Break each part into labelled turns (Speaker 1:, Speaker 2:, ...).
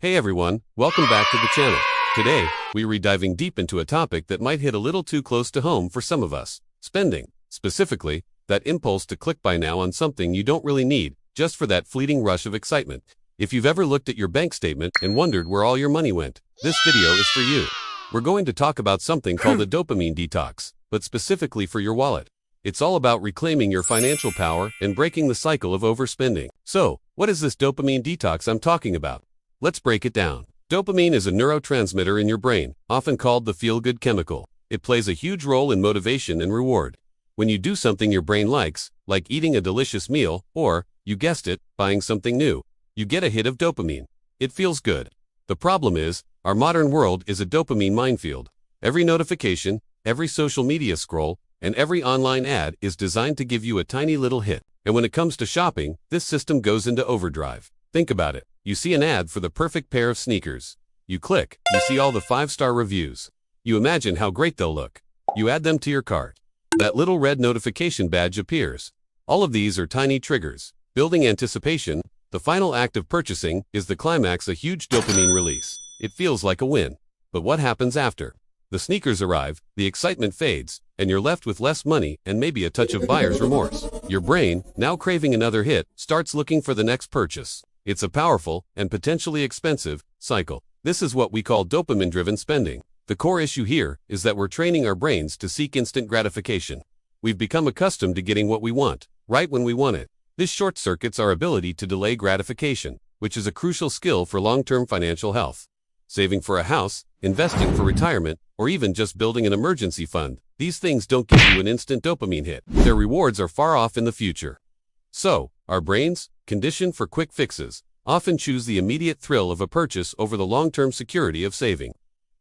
Speaker 1: Hey everyone, welcome back to the channel. Today, we're diving deep into a topic that might hit a little too close to home for some of us. Spending. Specifically, that impulse to click buy now on something you don't really need, just for that fleeting rush of excitement. If you've ever looked at your bank statement and wondered where all your money went, this video is for you. We're going to talk about something called the dopamine detox, but specifically for your wallet. It's all about reclaiming your financial power and breaking the cycle of overspending. So, what is this dopamine detox I'm talking about? Let's break it down. Dopamine is a neurotransmitter in your brain, often called the feel-good chemical. It plays a huge role in motivation and reward. When you do something your brain likes, like eating a delicious meal, or, you guessed it, buying something new, you get a hit of dopamine. It feels good. The problem is, our modern world is a dopamine minefield. Every notification, every social media scroll, and every online ad is designed to give you a tiny little hit. And when it comes to shopping, this system goes into overdrive. Think about it. You see an ad for the perfect pair of sneakers. You click, you see all the 5-star reviews. You imagine how great they'll look. You add them to your cart. That little red notification badge appears. All of these are tiny triggers. Building anticipation, the final act of purchasing, is the climax, a huge dopamine release. It feels like a win. But what happens after? The sneakers arrive, the excitement fades, and you're left with less money and maybe a touch of buyer's remorse. Your brain, now craving another hit, starts looking for the next purchase. It's a powerful, and potentially expensive, cycle. This is what we call dopamine-driven spending. The core issue here is that we're training our brains to seek instant gratification. We've become accustomed to getting what we want, right when we want it. This short-circuits our ability to delay gratification, which is a crucial skill for long-term financial health. Saving for a house, investing for retirement, or even just building an emergency fund, these things don't give you an instant dopamine hit. Their rewards are far off in the future. So, our brains, conditioned for quick fixes, often choose the immediate thrill of a purchase over the long-term security of saving.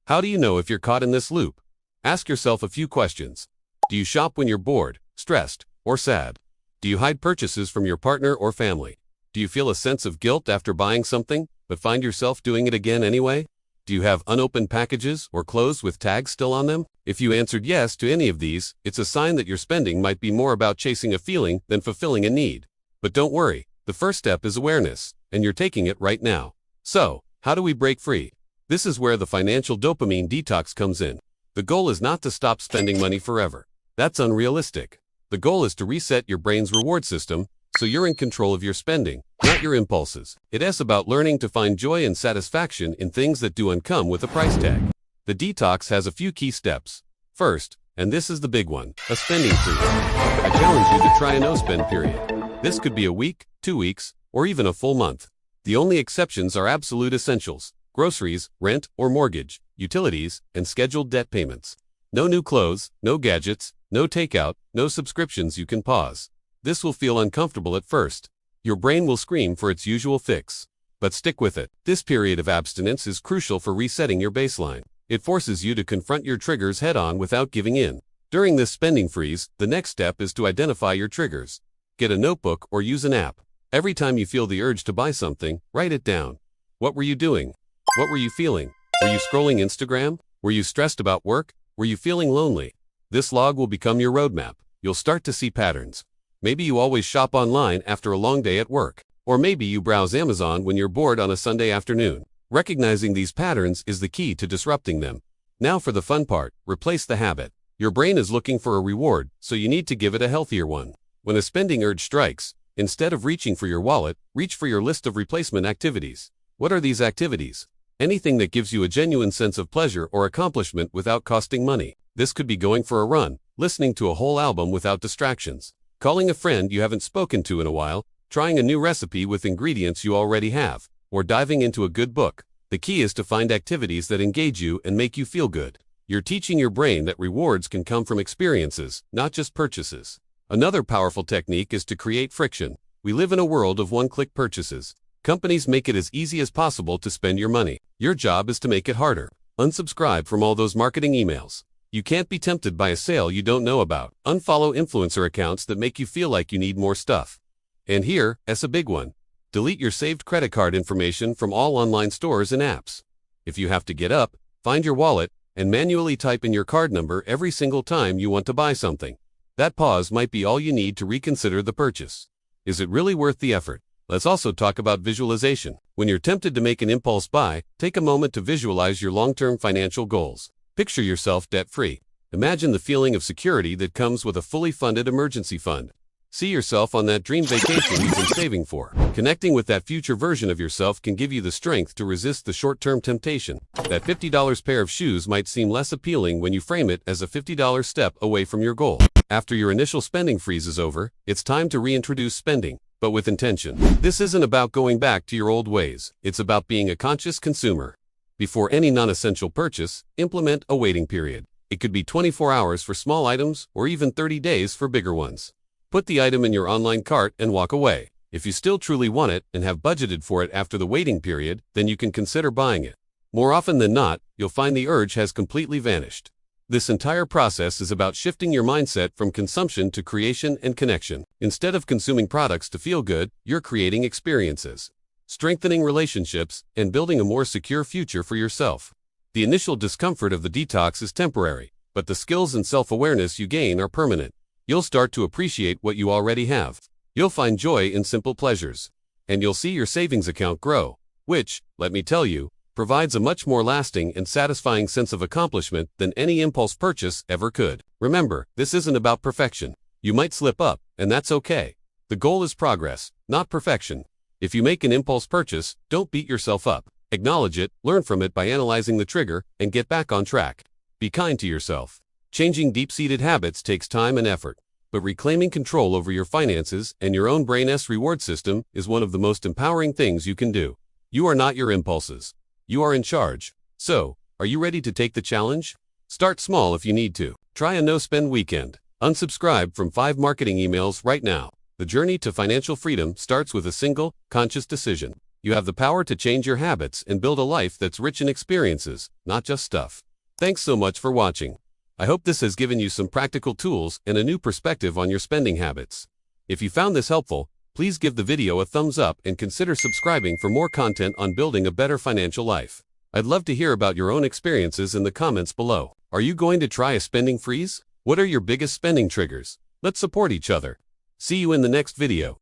Speaker 1: How do you know if you're caught in this loop? Ask yourself a few questions. Do you shop when you're bored, stressed, or sad? Do you hide purchases from your partner or family? Do you feel a sense of guilt after buying something, but find yourself doing it again anyway? Do you have unopened packages or clothes with tags still on them? If you answered yes to any of these, it's a sign that your spending might be more about chasing a feeling than fulfilling a need. But don't worry, the first step is awareness, and you're taking it right now. So, how do we break free? This is where the financial dopamine detox comes in. The goal is not to stop spending money forever. That's unrealistic. The goal is to reset your brain's reward system, so you're in control of your spending, not your impulses. It is about learning to find joy and satisfaction in things that do come with a price tag. The detox has a few key steps. First, and this is the big one, a spending freeze. I challenge you to try a no-spend period. This could be a week, 2 weeks, or even a full month. The only exceptions are absolute essentials: groceries, rent or mortgage, utilities, and scheduled debt payments. No new clothes, no gadgets, no takeout, no subscriptions. You can pause. This will feel uncomfortable at first. Your brain will scream for its usual fix. But stick with it. This period of abstinence is crucial for resetting your baseline. It forces you to confront your triggers head-on without giving in. During this spending freeze, the next step is to identify your triggers. Get a notebook or use an app. Every time you feel the urge to buy something, write it down. What were you doing? What were you feeling? Were you scrolling Instagram? Were you stressed about work? Were you feeling lonely? This log will become your roadmap. You'll start to see patterns. Maybe you always shop online after a long day at work. Or maybe you browse Amazon when you're bored on a Sunday afternoon. Recognizing these patterns is the key to disrupting them. Now for the fun part, replace the habit. Your brain is looking for a reward, so you need to give it a healthier one. When a spending urge strikes, instead of reaching for your wallet, reach for your list of replacement activities. What are these activities? Anything that gives you a genuine sense of pleasure or accomplishment without costing money. This could be going for a run, listening to a whole album without distractions, calling a friend you haven't spoken to in a while, trying a new recipe with ingredients you already have, or diving into a good book. The key is to find activities that engage you and make you feel good. You're teaching your brain that rewards can come from experiences, not just purchases. Another powerful technique is to create friction. We live in a world of one-click purchases. Companies make it as easy as possible to spend your money. Your job is to make it harder. Unsubscribe from all those marketing emails. You can't be tempted by a sale you don't know about. Unfollow influencer accounts that make you feel like you need more stuff. And here's a big one. Delete your saved credit card information from all online stores and apps. If you have to get up, find your wallet, and manually type in your card number every single time you want to buy something, that pause might be all you need to reconsider the purchase. Is it really worth the effort? Let's also talk about visualization. When you're tempted to make an impulse buy, take a moment to visualize your long-term financial goals. Picture yourself debt-free. Imagine the feeling of security that comes with a fully funded emergency fund. See yourself on that dream vacation you've been saving for. Connecting with that future version of yourself can give you the strength to resist the short-term temptation. That $50 pair of shoes might seem less appealing when you frame it as a $50 step away from your goal. After your initial spending freeze is over, it's time to reintroduce spending, but with intention. This isn't about going back to your old ways. It's about being a conscious consumer. Before any non-essential purchase, implement a waiting period. It could be 24 hours for small items or even 30 days for bigger ones. Put the item in your online cart and walk away. If you still truly want it and have budgeted for it after the waiting period, then you can consider buying it. More often than not, you'll find the urge has completely vanished. This entire process is about shifting your mindset from consumption to creation and connection. Instead of consuming products to feel good, you're creating experiences, strengthening relationships, and building a more secure future for yourself. The initial discomfort of the detox is temporary, but the skills and self-awareness you gain are permanent. You'll start to appreciate what you already have. You'll find joy in simple pleasures. And you'll see your savings account grow, which, let me tell you, provides a much more lasting and satisfying sense of accomplishment than any impulse purchase ever could. Remember, this isn't about perfection. You might slip up, and that's okay. The goal is progress, not perfection. If you make an impulse purchase, don't beat yourself up. Acknowledge it, learn from it by analyzing the trigger, and get back on track. Be kind to yourself. Changing deep-seated habits takes time and effort, but reclaiming control over your finances and your own brain's reward system is one of the most empowering things you can do. You are not your impulses. You are in charge. So, are you ready to take the challenge? Start small if you need to. Try a no-spend weekend. Unsubscribe from 5 marketing emails right now. The journey to financial freedom starts with a single, conscious decision. You have the power to change your habits and build a life that's rich in experiences, not just stuff. Thanks so much for watching. I hope this has given you some practical tools and a new perspective on your spending habits. If you found this helpful, please give the video a thumbs up and consider subscribing for more content on building a better financial life. I'd love to hear about your own experiences in the comments below. Are you going to try a spending freeze? What are your biggest spending triggers? Let's support each other. See you in the next video.